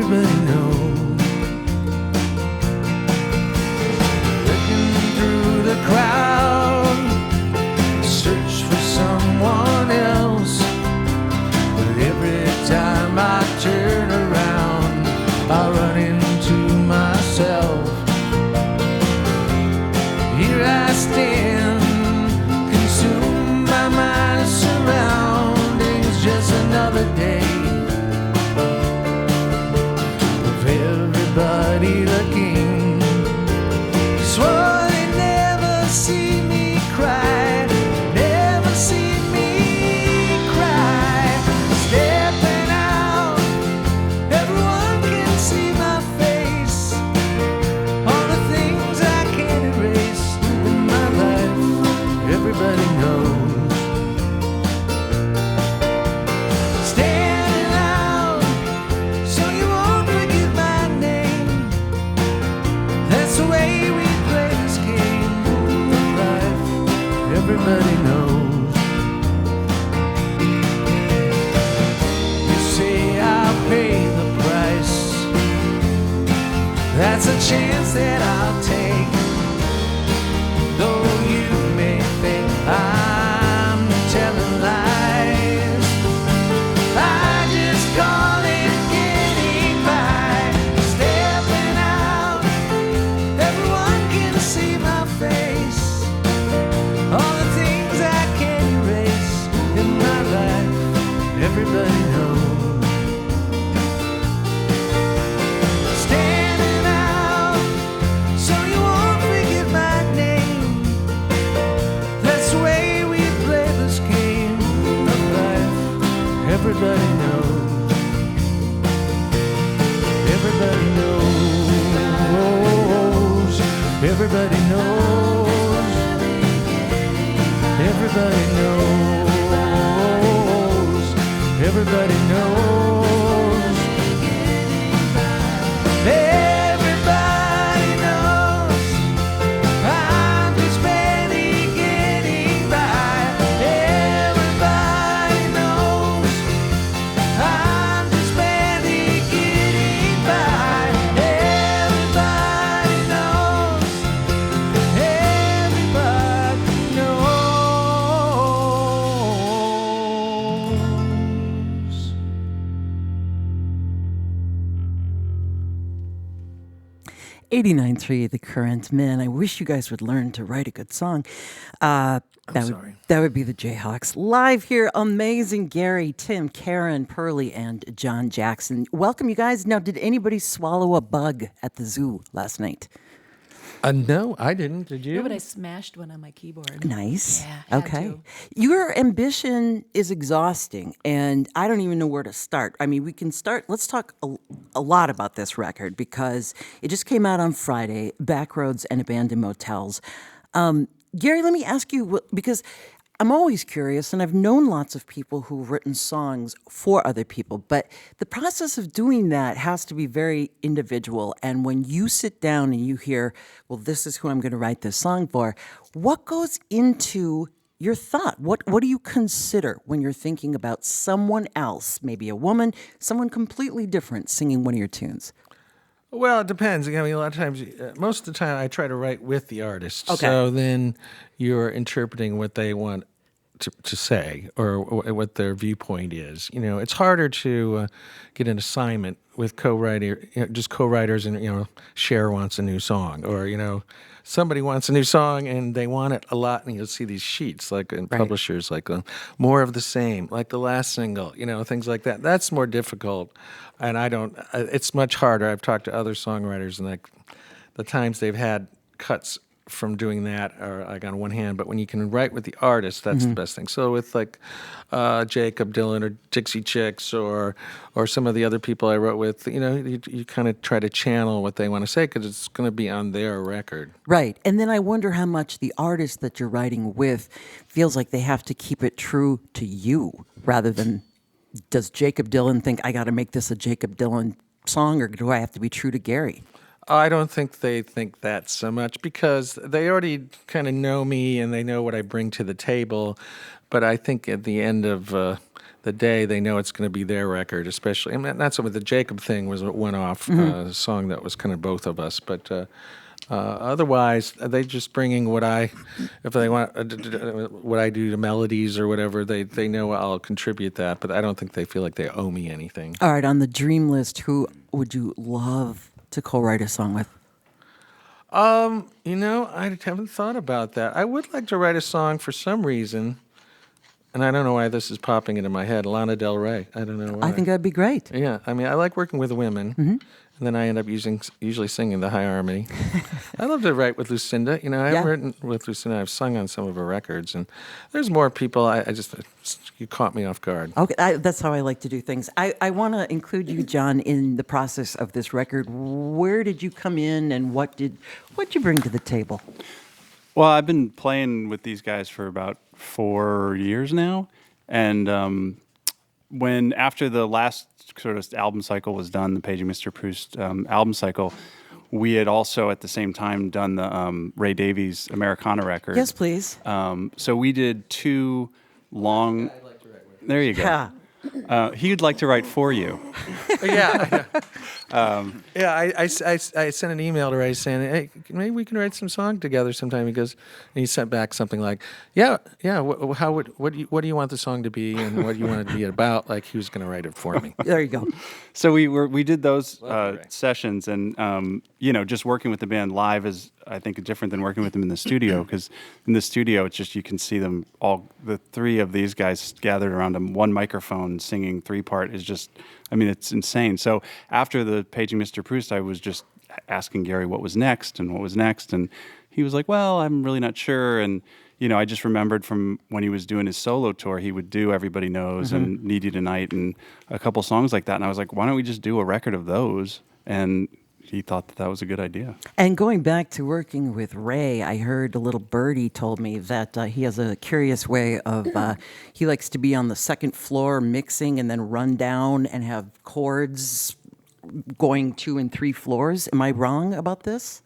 everybody knows. Looking through the crowd, search for someone else. But every time I turn around, I run into myself. Here I stand, consumed by my surroundings. Just another day of everybody looking. Swore they'd never see me cry, never see me cry. Stepping out, everyone can see my face. All the things I can't erase in my life, everybody knows. Standing out, so you won't forget my name. That's the way we play this game of life, everybody knows. You say I'll pay the price. That's a chance that I'll take. Though you may think I'm telling lies, I just call it getting by. Stepping out, everyone can see my face. All the things I can't erase in my life, everybody knows. Standing out, so you won't forget my name. That's the way we play this game of life, everybody knows. Everybody knows. Everybody knows. Everybody knows. Everybody knows. Everybody knows. I'm just barely getting by. Everybody knows. I'm just barely getting by. Everybody knows. Everybody knows. 89.3 The Current. Man, I wish you guys would learn to write a good song. Sorry. That would be the Jayhawks. Live here, amazing Gary, Tim, Karen, Pearlie, and John Jackson. Welcome, you guys. Now, did anybody swallow a bug at the zoo last night? No, I didn't. Did you? No, but I smashed one on my keyboard. Nice. Yeah, had Okay. to. Your ambition is exhausting, and I don't even know where to start. I mean, we can start. Let's talk a lot about this record because it just came out on Friday, Backroads and Abandoned Motels. Gary, let me ask you, because I'm always curious, and I've known lots of people who've written songs for other people, but the process of doing that has to be very individual. And when you sit down and you hear, well, this is who I'm going to write this song for, what goes into your thought? What do you consider when you're thinking about someone else, maybe a woman, someone completely different singing one of your tunes? Well, it depends. I mean, a lot of times, most of the time, I try to write with the artist. Okay. So then you're interpreting what they want to say or what their viewpoint is. You know, it's harder to get an assignment with just co-writers, and Cher wants a new song, or somebody wants a new song and they want it a lot, and you'll see these sheets like in publishers, like more of the same, like the last single, things like that. That's more difficult, and it's much harder. I've talked to other songwriters, and like the times they've had cuts from doing that are like on one hand, but when you can write with the artist, that's the best thing. So with like Jacob Dylan or Dixie Chicks or some of the other people I wrote with, you kind of try to channel what they want to say because it's going to be on their record. Right. And then I wonder how much the artist that you're writing with feels like they have to keep it true to you rather than, does Jacob Dylan think I got to make this a Jacob Dylan song, or do I have to be true to Gary? I don't think they think that so much because they already kind of know me and they know what I bring to the table. But I think at the end of the day they know it's going to be their record, especially. I mean, not so much the Jacob thing was a one-off song that was kind of both of us, but otherwise they just bringing if they want what I do to melodies or whatever. They know I'll contribute that, but I don't think they feel like they owe me anything. All right, on the dream list, who would you love to co-write a song with? I haven't thought about that. I would like to write a song for some reason, and I don't know why this is popping into my head. Lana Del Rey. I don't know why. I think that'd be great. Yeah, I mean, I like working with women, and then I end up usually singing the high harmony. I love to write with Lucinda. I haven't written with Lucinda. I've sung on some of her records, and there's more people. You caught me off guard. Okay, that's how I like to do things. I want to include you, John, in the process of this record. Where did you come in, and what'd you bring to the table? Well, I've been playing with these guys for about 4 years now, and when after the last sort of album cycle was done, the Paging Mr. Proust album cycle, we had also at the same time done the Ray Davies Americana record. Yes, please. So we did 2 long. There you go. Yeah. He'd like to write for you. Yeah. I sent an email to Ray saying, "Hey, maybe we can write some song together sometime." And he sent back something like, "Yeah. What do you want the song to be, and what do you want it to be about?" Like he was going to write it for me. There you go. So we did those sessions, and just working with the band live is, I think, different than working with them in the studio, because in the studio it's just you can see them all. The 3 of these guys gathered around one microphone singing 3-part is just, I mean, it's insane. So after the Paging Mr. Proust, I was just asking Gary what was next, and he was like, "Well, I'm really not sure." And I just remembered from when he was doing his solo tour, he would do Everybody Knows and Need You Tonight and a couple songs like that. And I was like, why don't we just do a record of those? And he thought that was a good idea. And going back to working with Ray, I heard a little birdie told me that he has a curious way of, he likes to be on the second floor mixing and then run down and have chords going 2 and 3 floors. Am I wrong about this?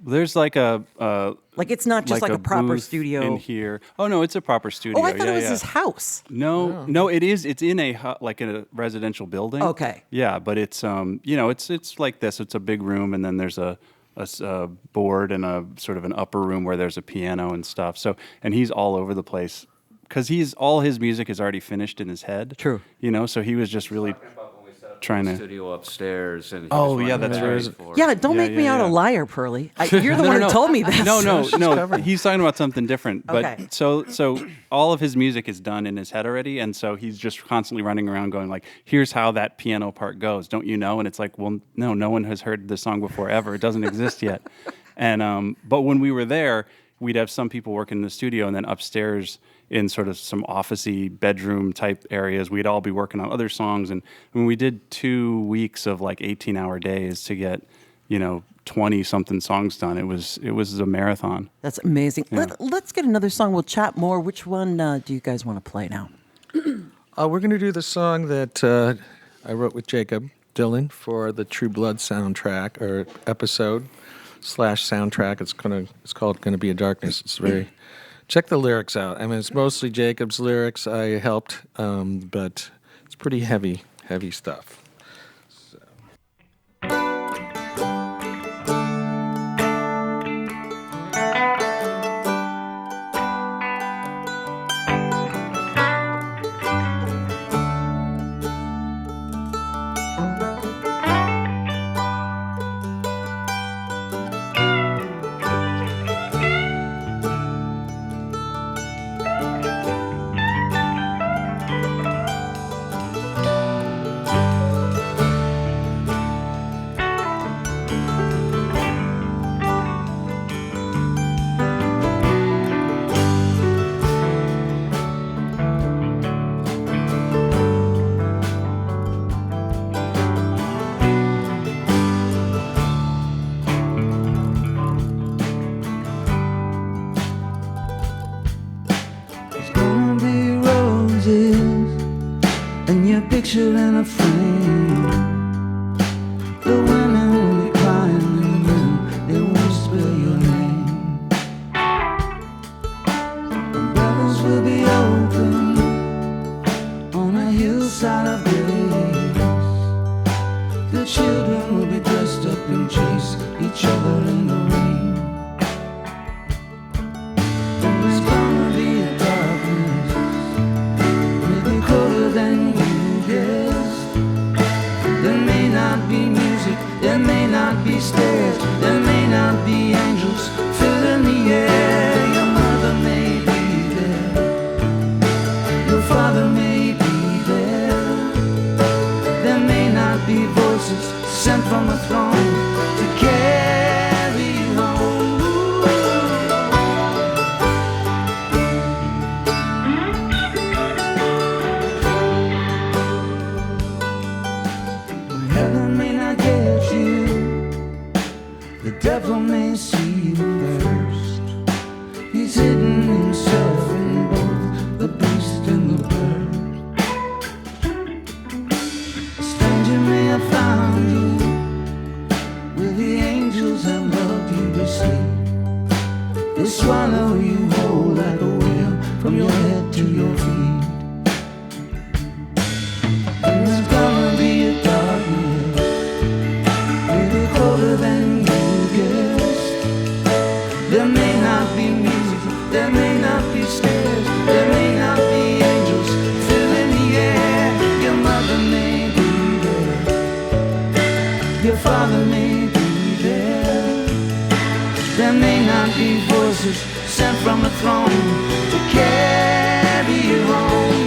There's like like it's not just like a proper booth studio in here. Oh no, it's a proper studio. Oh, I thought it was his house. No, it is. It's in a residential building. Okay. Yeah, but it's it's like this. It's a big room, and then there's a board and a sort of an upper room where there's a piano and stuff. So, and he's all over the place because all his music is already finished in his head. True. So he was just really trying to studio upstairs. And that's right. Yeah, don't make me out a liar, Pearly. You're the one who told me this. No. He's talking about something different. But Okay. so all of his music is done in his head already, and so he's just constantly running around going like, "Here's how that piano part goes, don't you know?" And it's like, well, no one has heard this song before ever. It doesn't exist yet. And but when we were there, we'd have some people working in the studio, and then upstairs in sort of some office-y bedroom type areas, we'd all be working on other songs. And when we did 2 weeks of like 18-hour days to get 20-something songs done, it was a marathon. That's amazing. Yeah. Let's get another song. We'll chat more. Which one do you guys want to play now? We're going to do the song that I wrote with Jacob Dylan for the True Blood soundtrack or episode / soundtrack. It's called "Gonna Be a Darkness." It's very. Check the lyrics out. I mean, it's mostly Jacob's lyrics. I helped, but it's pretty heavy stuff. So. picture in a frame. The women will be crying and then they won't spell your name. Umbrellas will be open on a hill. There may not be stairs, there may not be angels filling the air. Your mother may be there, your father may be there. There may not be voices sent from a throne to carry you home. Heaven may not get you, the devil may see you first. He's hidden himself in both the beast and the bird. A stranger may have found you where the angels have loved you to sleep. They swallow you whole like a whale from your head to your feet. There's gonna be a darkness, maybe colder than you guessed. There may not be music, there may not be stairs, there may not be angels filling the air. Your mother may be there, your father may be there. There may not be voices sent from a throne to carry you home.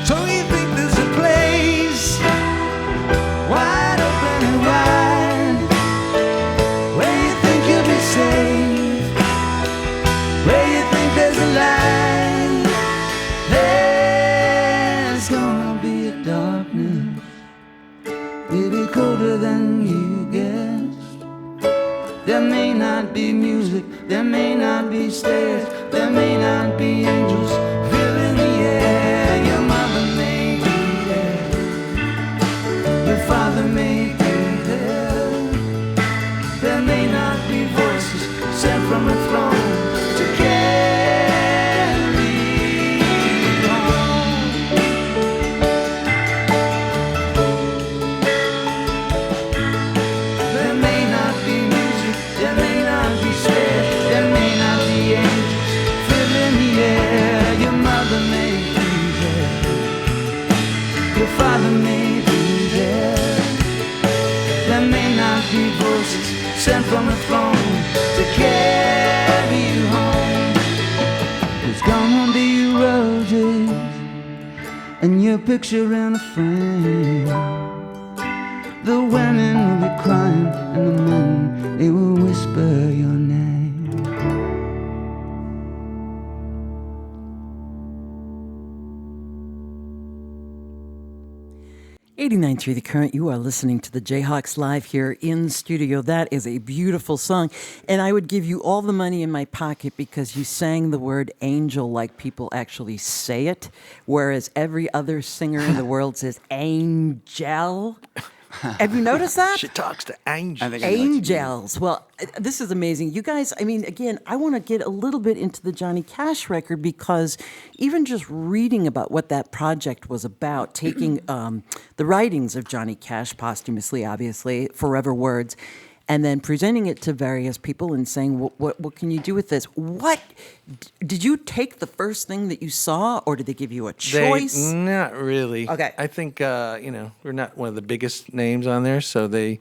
So you think there's a place wide open and wide, where you think you'll be safe, where you think there's a light. There's gonna be a darkness, maybe colder than you guessed. There may not be music, there may not be stairs, there may not be angels filling the air. Your mother may be there, your father may be there. There may not be voices sent from a throne to carry you home. There may not be music, there may not be stairs, there may not be angels filling the air. Your mother may be there, your father may be there. There may not be voices sent from a throne to carry you home. There's gonna be roses and your picture in a frame. The women will be crying and the men, they will whisper your name. 89.3 The Current, you are listening to the Jayhawks live here in studio. That is a beautiful song. And I would give you all the money in my pocket because you sang the word angel like people actually say it, whereas every other singer in the world says angel. Have you noticed that? She talks to angels. I think Angels. Well, this is amazing. You guys, I mean, again, I want to get a little bit into the Johnny Cash record because even just reading about what that project was about, taking the writings of Johnny Cash posthumously, obviously, Forever Words, and then presenting it to various people and saying, what can you do with this? What did you take the first thing that you saw, or did they give you a choice? Not really. Okay. I think we're not one of the biggest names on there, so they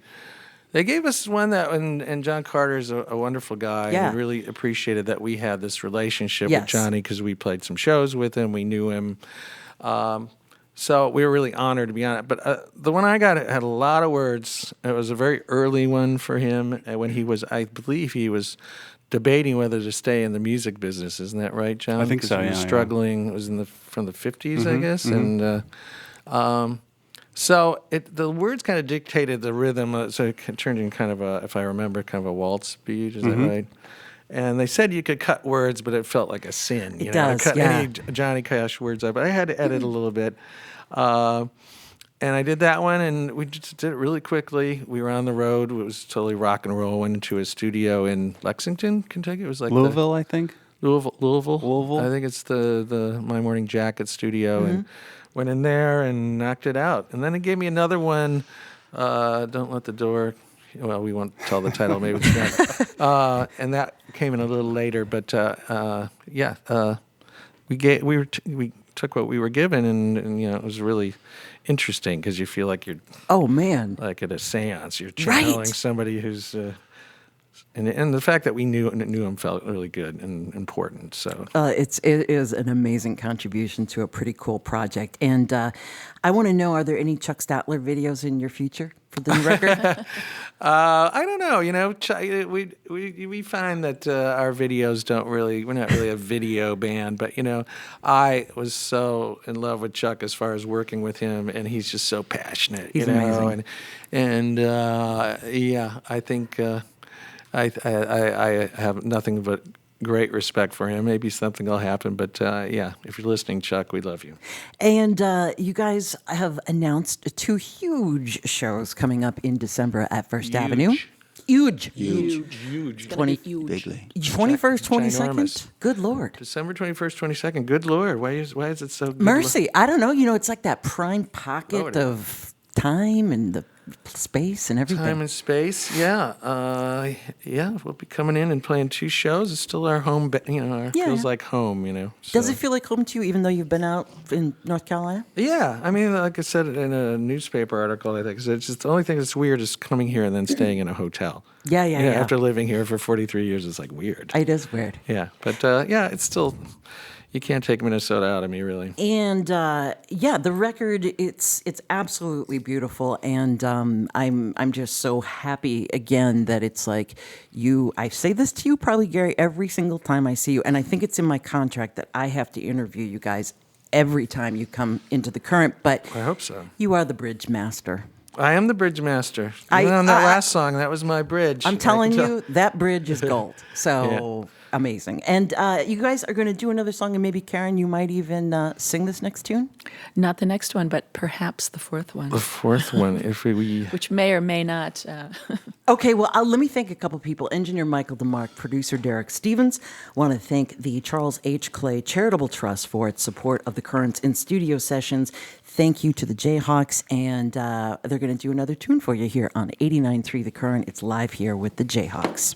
gave us one that, and John Carter's a wonderful guy. Yeah. And really appreciated that we had this relationship Yes. with Johnny because we played some shows with him, we knew him. So we were really honored to be on it. But the one I got had a lot of words. It was a very early one for him when he was, I believe he was debating whether to stay in the music business. Isn't that right, John? I think 'Cause so, he was yeah. struggling. It was from the 50s, I guess. And so the words kind of dictated the rhythm. So it turned in kind of if I remember, kind of a waltz beat. Is that right? And they said you could cut words, but it felt like a sin. It to does, cut yeah. any Johnny Cash words out. But I had to edit a little bit. And I did that one, and we just did it really quickly. We were on the road. It was totally rock and roll. Went into a studio in Lexington, Kentucky. It was like Louisville, I think. Louisville. I think it's the My Morning Jacket studio, and went in there and knocked it out. And then it gave me another one, Don't Let the Door well, we won't tell the title. Maybe it's not. And that came in a little later. But we took what we were given, and it was really interesting because you feel like you're Oh man. like at a seance. You're channeling somebody who's. And the fact that we knew him felt really good and important. So It is an amazing contribution to a pretty cool project. And I want to know, are there any Chuck Statler videos in your future for the new record? I don't know. We find that our videos we're not really a video band, but I was so in love with Chuck as far as working with him, and he's just so passionate. He's amazing. And I think. I have nothing but great respect for him. Maybe something will happen, but if you're listening, Chuck, we love you. And you guys have announced 2 huge shows coming up in December at First Avenue. Huge. Huge. 20, Bigly. 21st, 22nd? Ginormous. Good Lord. December 21st, 22nd. Good Lord. Why is it so good? Mercy. I don't know. It's like that prime pocket of time and the space and everything. Time and space, yeah. We'll be coming in and playing 2 shows. It's still our home, feels like home, Does so. it feel like home to you, even though you've been out in North Carolina? Yeah, I mean, like I said in a newspaper article, I think, it's just the only thing that's weird is coming here and then staying in a hotel. Yeah. After living here for 43 years, it's like weird. It is weird. Yeah, but it's still, you can't take Minnesota out of me, really. And the record, it's absolutely beautiful, and I'm just so happy again that it's like you. I say this to you probably, Gary, every single time I see you, and I think it's in my contract that I have to interview you guys every time you come into the Current. But I hope so. You are the bridge master. I am the bridge master. On that last song, that was my bridge. I'm telling you, that bridge is gold. So amazing. And you guys are going to do another song, and maybe, Karen, you might even sing this next tune? Not the next one, but perhaps the 4th one, The 4th one, if we. which may or may not. Okay, well, let me thank a couple people. Engineer Michael DeMark, producer Derrick Stevens. Want to thank the Charles H. Clay Charitable Trust for its support of the Current's in-studio sessions. Thank you to the Jayhawks, and they're going to do another tune for you here on 89.3 The Current. It's live here with the Jayhawks.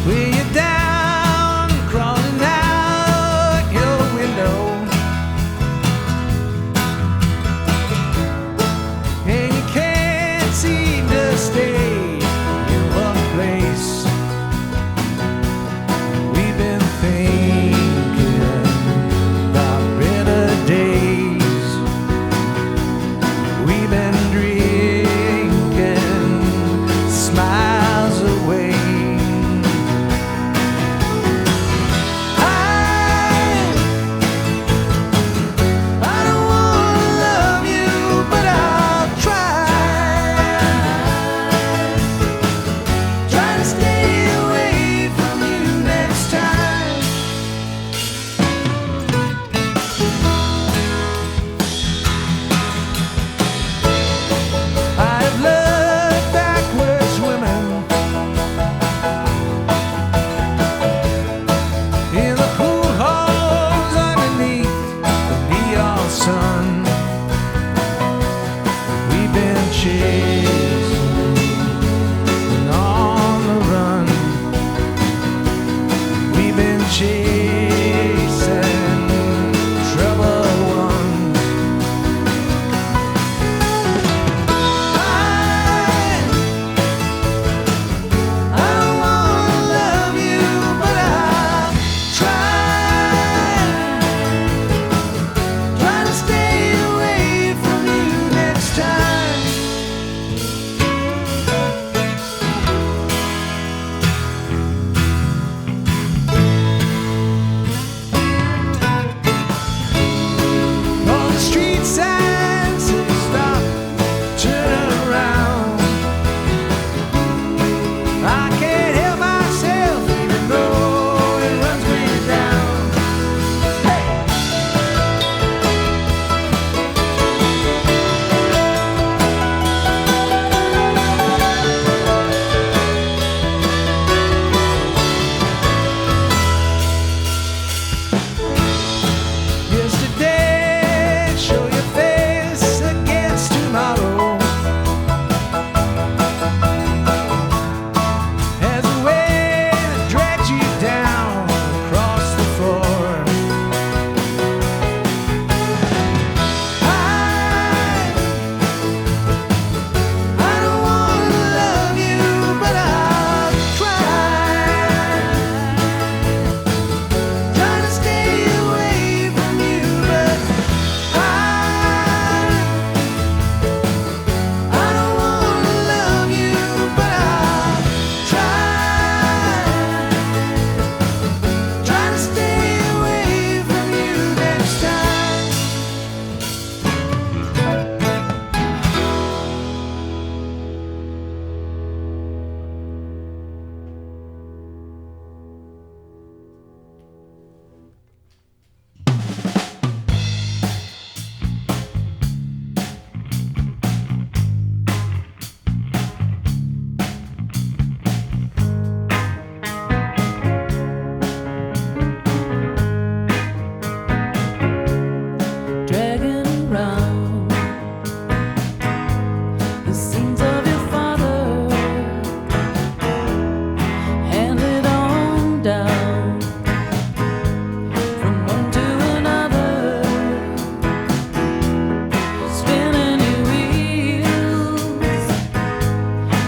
Way you down, crawling out your window, and you can't seem to stay in one place.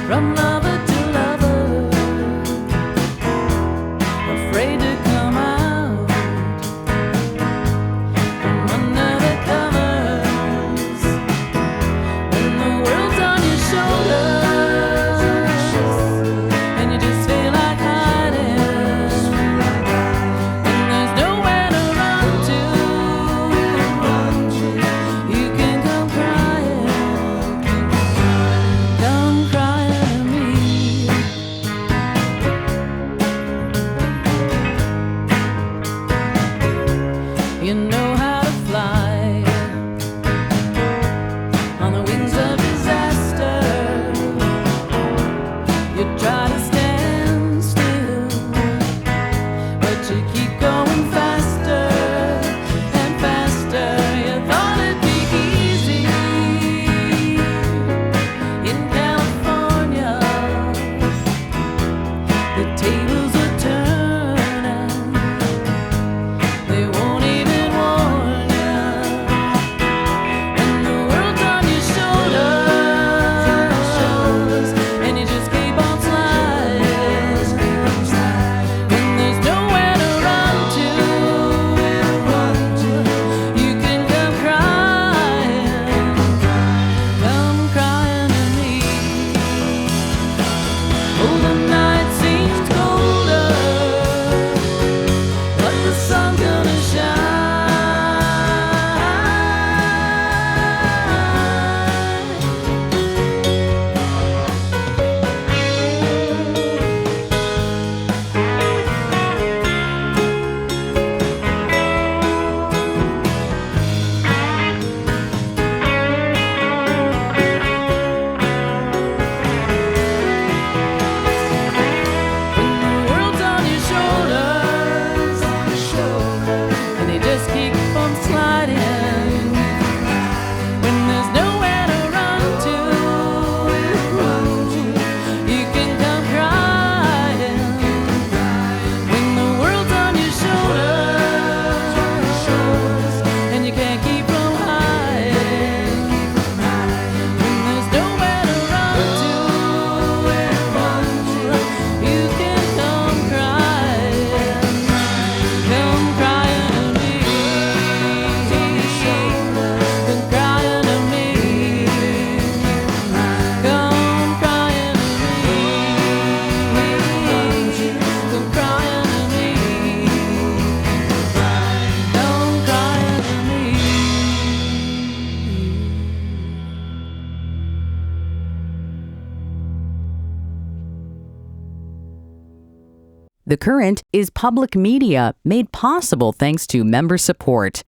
from lover to lover, afraid to come out from under the covers. When the world's on your shoulders and you just feel like hiding, and there's nowhere to run to, you can come crying to me. You know how to fly on the wings of disaster. You try to stand still, but you keep going faster and faster. You thought it'd be easy in California. The tables are turning. They won't even warn you. When the world's on your shoulders and you just keep on sliding, when there's nowhere to run to, you can come crying to me. Oh, the night seems colder, but the sun's gonna shine. When the world's on your shoulders and they just keep on sliding, when there's nowhere to run to, you can come crying. When the world's on your shoulders and you can't keep from hiding, when there's nowhere to run to, you can come crying to me. Come crying to me. Come crying to me. Come crying to me. Come crying to me. The Current is public media made possible thanks to member support.